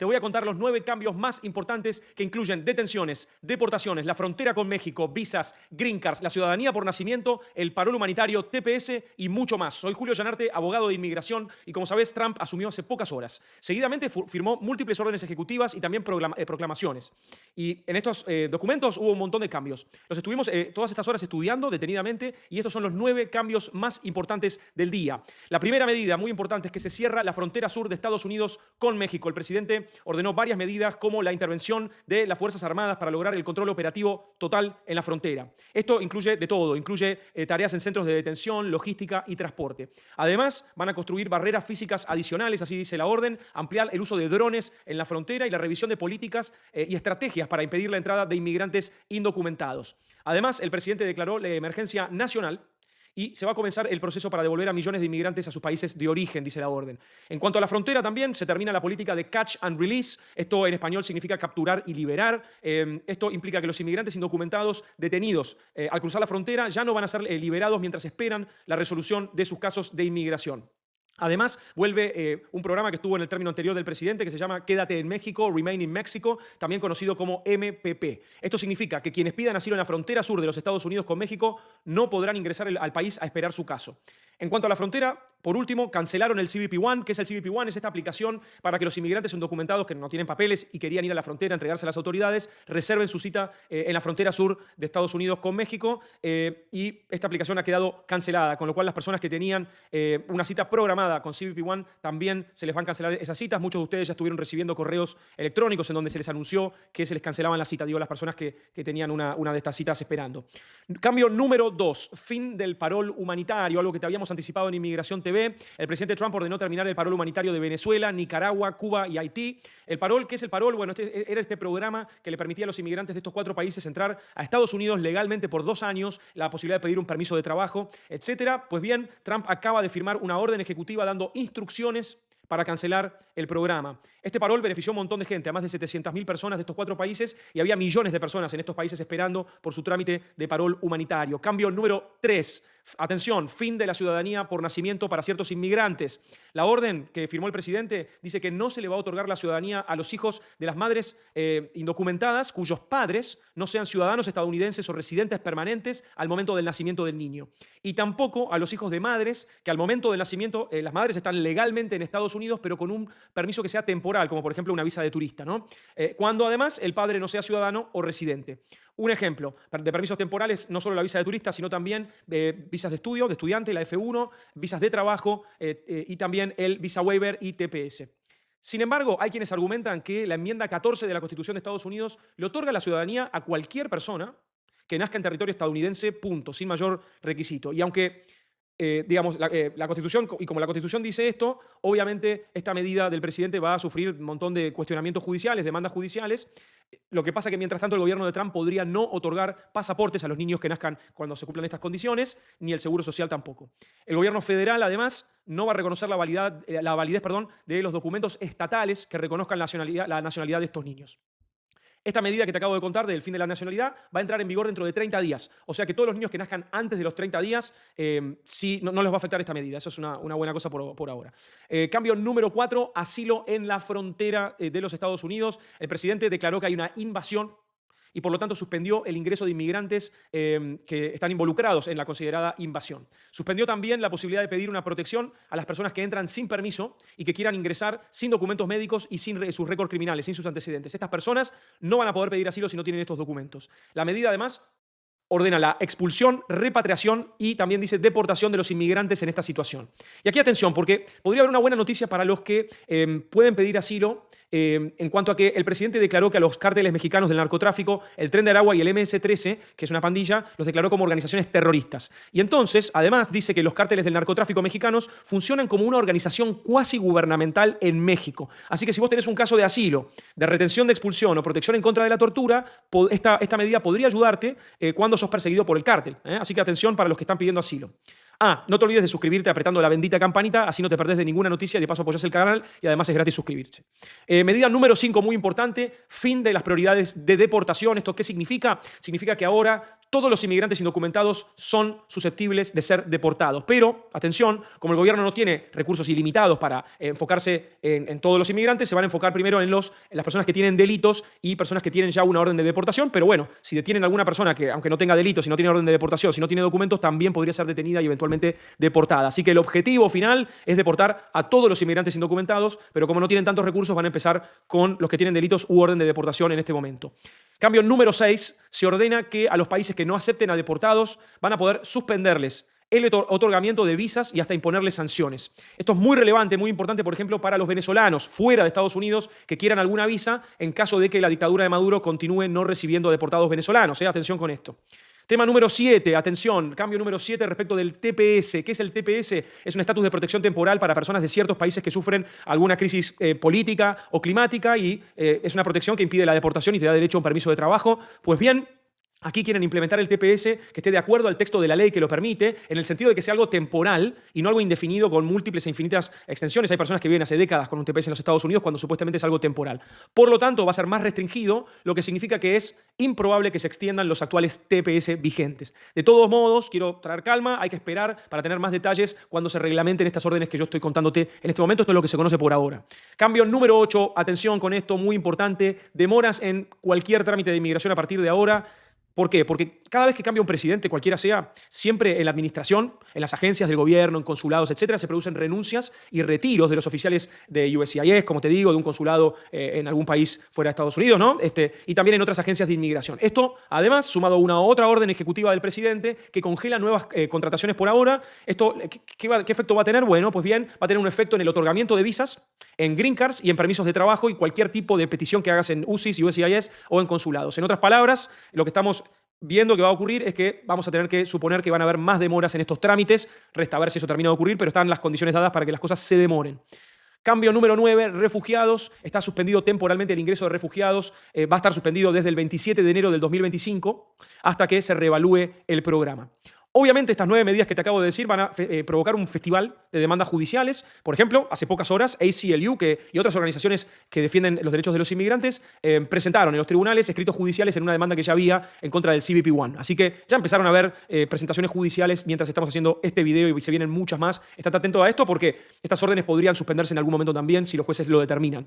te voy a contar los 9 cambios más importantes que incluyen detenciones, deportaciones, la frontera con México, visas, green cards, la ciudadanía por nacimiento, el parol humanitario, TPS y mucho más. Soy Julio Llanarte, abogado de inmigración, y como sabés, Trump asumió hace pocas horas. Seguidamente firmó múltiples órdenes ejecutivas y también proclamaciones. Y en estos documentos hubo un montón de cambios. Los estuvimos todas estas horas estudiando detenidamente y estos son los 9 cambios más importantes del día. La primera medida muy importante es que se cierra la frontera sur de Estados Unidos con México. El presidente ordenó varias medidas como la intervención de las Fuerzas Armadas para lograr el control operativo total en la frontera. Esto incluye de todo, incluye tareas en centros de detención, logística y transporte. Además, van a construir barreras físicas adicionales, así dice la orden, ampliar el uso de drones en la frontera y la revisión de políticas y estrategias para impedir la entrada de inmigrantes indocumentados. Además, el presidente declaró la emergencia nacional y se va a comenzar el proceso para devolver a millones de inmigrantes a sus países de origen, dice la orden. En cuanto a la frontera también, se termina la política de catch and release. Esto en español significa capturar y liberar. Esto implica que los inmigrantes indocumentados detenidos al cruzar la frontera ya no van a ser liberados mientras esperan la resolución de sus casos de inmigración. Además, vuelve un programa que estuvo en el término anterior del presidente que se llama Quédate en México, Remain in Mexico, también conocido como MPP. Esto significa que quienes pidan asilo en la frontera sur de los Estados Unidos con México no podrán ingresar al país a esperar su caso. En cuanto a la frontera, por último, cancelaron el CBP One. ¿Qué es el CBP One? Es esta aplicación para que los inmigrantes indocumentados que no tienen papeles y querían ir a la frontera a entregarse a las autoridades reserven su cita en la frontera sur de Estados Unidos con México y esta aplicación ha quedado cancelada, con lo cual las personas que tenían una cita programada con CBP One también se les van a cancelar esas citas. Muchos de ustedes ya estuvieron recibiendo correos electrónicos en donde se les anunció que se les cancelaban las citas, digo, las personas que tenían una de estas citas esperando. Cambio número 2, fin del parol humanitario, algo que te habíamos anticipado en Inmigración TV. El presidente Trump ordenó terminar el parol humanitario de Venezuela, Nicaragua, Cuba y Haití. El parol, ¿qué es el parol? Bueno, era este programa que le permitía a los inmigrantes de estos 4 países entrar a Estados Unidos legalmente por 2 años, la posibilidad de pedir un permiso de trabajo, etcétera. Pues bien, Trump acaba de firmar una orden ejecutiva dando instrucciones para cancelar el programa. Este parol benefició a un montón de gente, a más de 700.000 personas de estos 4 países, y había millones de personas en estos países esperando por su trámite de parol humanitario. Cambio número 3. Atención, fin de la ciudadanía por nacimiento para ciertos inmigrantes. La orden que firmó el presidente dice que no se le va a otorgar la ciudadanía a los hijos de las madres indocumentadas cuyos padres no sean ciudadanos estadounidenses o residentes permanentes al momento del nacimiento del niño. Y tampoco a los hijos de madres que al momento del nacimiento, las madres están legalmente en Estados Unidos, pero con un permiso que sea temporal, como por ejemplo una visa de turista, ¿no? Cuando además el padre no sea ciudadano o residente. Un ejemplo de permisos temporales, no solo la visa de turista, sino también visas de estudio, de estudiante, la F1, visas de trabajo y también el visa waiver y TPS. Sin embargo, hay quienes argumentan que la enmienda 14 de la Constitución de Estados Unidos le otorga la ciudadanía a cualquier persona que nazca en territorio estadounidense, punto, sin mayor requisito. Y aunque digamos, la Constitución, y como la Constitución dice esto, obviamente esta medida del presidente va a sufrir un montón de cuestionamientos judiciales, demandas judiciales. Lo que pasa es que mientras tanto el gobierno de Trump podría no otorgar pasaportes a los niños que nazcan cuando se cumplan estas condiciones, ni el Seguro Social tampoco. El gobierno federal, además, no va a reconocer la validez de los documentos estatales que reconozcan la nacionalidad de estos niños. Esta medida que te acabo de contar del fin de la nacionalidad va a entrar en vigor dentro de 30 días. O sea que todos los niños que nazcan antes de los 30 días, sí, no les va a afectar esta medida. Eso es una buena cosa por ahora. Cambio número 4, asilo en la frontera de los Estados Unidos. El presidente declaró que hay una invasión y por lo tanto suspendió el ingreso de inmigrantes que están involucrados en la considerada invasión. Suspendió también la posibilidad de pedir una protección a las personas que entran sin permiso y que quieran ingresar sin documentos médicos y sin sus récords criminales, sin sus antecedentes. Estas personas no van a poder pedir asilo si no tienen estos documentos. La medida, además, ordena la expulsión, repatriación y también dice deportación de los inmigrantes en esta situación. Y aquí atención, porque podría haber una buena noticia para los que pueden pedir asilo en cuanto a que el presidente declaró que a los cárteles mexicanos del narcotráfico, el Tren de Aragua y el MS-13, que es una pandilla, los declaró como organizaciones terroristas. Y entonces, además, dice que los cárteles del narcotráfico mexicanos funcionan como una organización cuasi gubernamental en México. Así que si vos tenés un caso de asilo, de retención de expulsión o protección en contra de la tortura, esta medida podría ayudarte cuando sos perseguido por el cártel. Así que atención para los que están pidiendo asilo. No te olvides de suscribirte apretando la bendita campanita, así no te perdés de ninguna noticia y de paso apoyás el canal y además es gratis suscribirse. Medida número 5, muy importante, fin de las prioridades de deportación. ¿Esto qué significa? Significa que ahora todos los inmigrantes indocumentados son susceptibles de ser deportados. Pero, atención, como el gobierno no tiene recursos ilimitados para enfocarse en todos los inmigrantes, se van a enfocar primero en las personas que tienen delitos y personas que tienen ya una orden de deportación. Pero bueno, si detienen a alguna persona que, aunque no tenga delitos, si no tiene orden de deportación, si no tiene documentos, también podría ser detenida y eventualmente deportada. Así que el objetivo final es deportar a todos los inmigrantes indocumentados, pero como no tienen tantos recursos, van a empezar con los que tienen delitos u orden de deportación en este momento. Cambio número 6, se ordena que a los países que no acepten a deportados van a poder suspenderles el otorgamiento de visas y hasta imponerles sanciones. Esto es muy relevante, muy importante, por ejemplo, para los venezolanos fuera de Estados Unidos que quieran alguna visa en caso de que la dictadura de Maduro continúe no recibiendo a deportados venezolanos. Atención con esto. Tema número 7, atención, cambio número 7 respecto del TPS. ¿Qué es el TPS? Es un estatus de protección temporal para personas de ciertos países que sufren alguna crisis política o climática y es una protección que impide la deportación y te da derecho a un permiso de trabajo. Pues bien, aquí quieren implementar el TPS que esté de acuerdo al texto de la ley que lo permite, en el sentido de que sea algo temporal y no algo indefinido con múltiples e infinitas extensiones. Hay personas que viven hace décadas con un TPS en los Estados Unidos cuando supuestamente es algo temporal. Por lo tanto, va a ser más restringido, lo que significa que es improbable que se extiendan los actuales TPS vigentes. De todos modos, quiero traer calma, hay que esperar para tener más detalles cuando se reglamenten estas órdenes que yo estoy contándote en este momento. Esto es lo que se conoce por ahora. Cambio número 8, atención con esto, muy importante, demoras en cualquier trámite de inmigración a partir de ahora. ¿Por qué? Porque cada vez que cambia un presidente, cualquiera sea, siempre en la administración, en las agencias del gobierno, en consulados, etcétera, se producen renuncias y retiros de los oficiales de USCIS, como te digo, de un consulado en algún país fuera de Estados Unidos, ¿no? Y también en otras agencias de inmigración. Esto, además, sumado a una otra orden ejecutiva del presidente que congela nuevas contrataciones por ahora. ¿Esto qué efecto va a tener? Bueno, pues bien, va a tener un efecto en el otorgamiento de visas, en green cards y en permisos de trabajo y cualquier tipo de petición que hagas en UCIS, USCIS o en consulados. En otras palabras, lo que estamos viendo que va a ocurrir es que vamos a tener que suponer que van a haber más demoras en estos trámites. Resta ver si eso termina de ocurrir, pero están las condiciones dadas para que las cosas se demoren. Cambio número 9, refugiados. Está suspendido temporalmente el ingreso de refugiados. Va a estar suspendido desde el 27 de enero del 2025 hasta que se reevalúe el programa. Obviamente estas 9 medidas que te acabo de decir van a provocar un festival de demandas judiciales. Por ejemplo, hace pocas horas ACLU y otras organizaciones que defienden los derechos de los inmigrantes presentaron en los tribunales escritos judiciales en una demanda que ya había en contra del CBP-1. Así que ya empezaron a haber presentaciones judiciales mientras estamos haciendo este video y se vienen muchas más. Estate atento a esto porque estas órdenes podrían suspenderse en algún momento también si los jueces lo determinan.